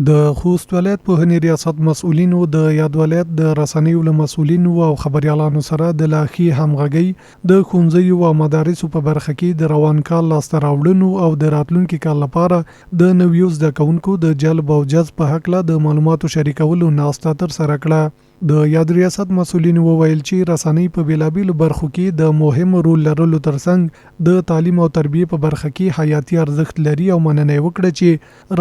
د خوست ولایت پوهنې ریاست مسؤلینو د یاد ولایت د رسنیو له مسؤلینو او خبريالانو سره د لاخي همغږي د ښوونځیو او مدارسو په برخه کې د روان کال لاسته راوړنو او د راتلونکي کال لپاره د نویو زده کوونکو د جلب او جذب په حق له د معلوماتو شریکولو ناسته تر سره کړه. د یاد ریاست مسؤلینو وویل چې رسنۍ په بیلابیلو برخو کې د مهم رول لرلو ترڅنګ د تعلیم او تربیه په برخه کې حیاتي ارزښت لري او مننه وکړه چې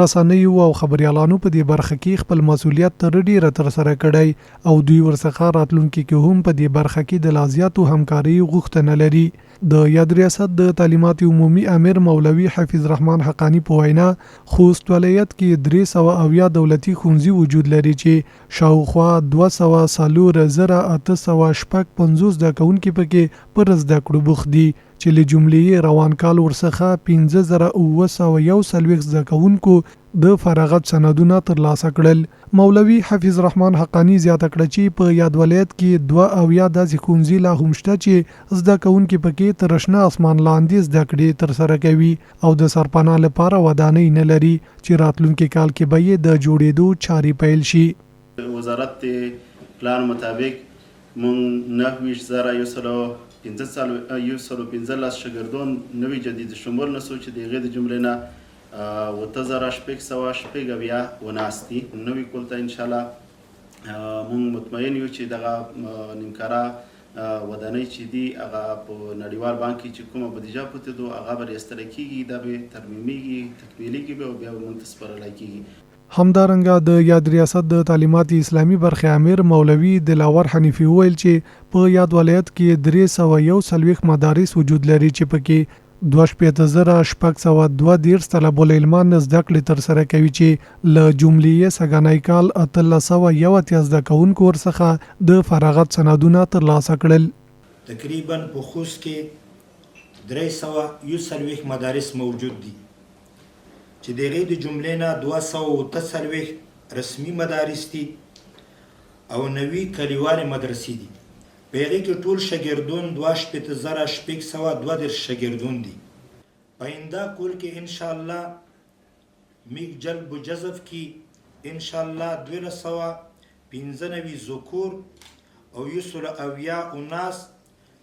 رسنۍ او خبريالانو په دې برخه کې خپل مسؤلیت تر ډیره تر سره کړی او دوی ورڅخه راتلونکي کې هم په دې برخه کې د لازیاتو همکاري غوښتنه لري. د یاد ریاست د تعلیمات عمومي امیر مولوي حفیظ رحمان حقانی په وینا خوست ولایت کې 300 دولتي ښوونځي وجود لري چې شاوخوا 200,850 زده کوونکي پکې پر زده کړو بوخت دي چې له جملې روان کال ورڅخه 15,941 زده کوونکو د فراغت سندونه ترلاسه کړل. مولوي حفیظ رحمان حقانی زیاته کړه چې په یاد ولایت کې 2 داسې ښوونځي لا هم شته چې زده کوونکي پکې تر شنه اسمان لاندې زده کړې ترسره کوي او د سرپناه لپاره ودانۍ نه لري چې راتلونکي کال کې به یې د جوړېدو چارې پیل شي. وزارت پلان مطابق مونږ 9,115 شاګردان نوي جدید شمول نسو چې دغه د جملې نه 8,600 وناستي نوي کولته ان شاء الله مونږ مطمئن یو چې دغه نیمکارا ودانۍ چې دی هغه په نړیوال بانک کې چې کومه بودیجه پته دو هغه به استل کیږي د به ترمیمي تکمیلي کې به بیا منتصفره لکېږي. همدارنګه د یاد ریاست د تعلیمات اسلامي برخه امیر مولوي دلاور حنیفي ویل چې په یاد ولایت کې 341 مدارس وجود لري چې پکې 2,602 طلبه العلمان زده کړې ترسره کوي چې له جملې سګنای کال 311 زده کوونکو ورڅخه د فراغت سندونه ترلاسه کړل. تقریبا په خوست کې 341 مدارس موجود دي چې دغه د جملې نه 293 رسمي مدارس دي او 90 کلیوالي مدرسې دي. په هغې کې ټول شاګردون 2,602 شاګردون دي. په آینده کال کې انشاءالله میږ جلب و جذب کې انشاءالله 295 ذکور او 170 اناس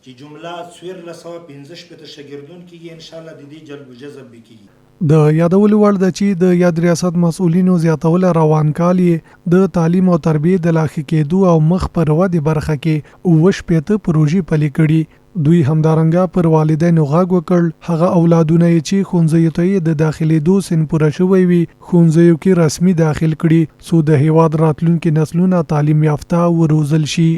چې جمله 415 شاګردون کېږي انشاءالله د دې جلب و جذب به کېږي. د یادولو وړ ده چې د یاد ریاست مسؤلینو زیاتول روان کال د تعلیم او تربیه د لاخي کېدو او مخ پر ودې برخه کې 90 پروژې پلي کړي. دوی همدارنګه پر والدینو غږ وکړ هغه اولادونه چې ښوونځیو ته د داخلېدو سن پوره شوی وي ښوونځیو کې رسمي داخل کړي څو د هیواد راتلونکي نسلونه تعلیم یافته وروزل شي.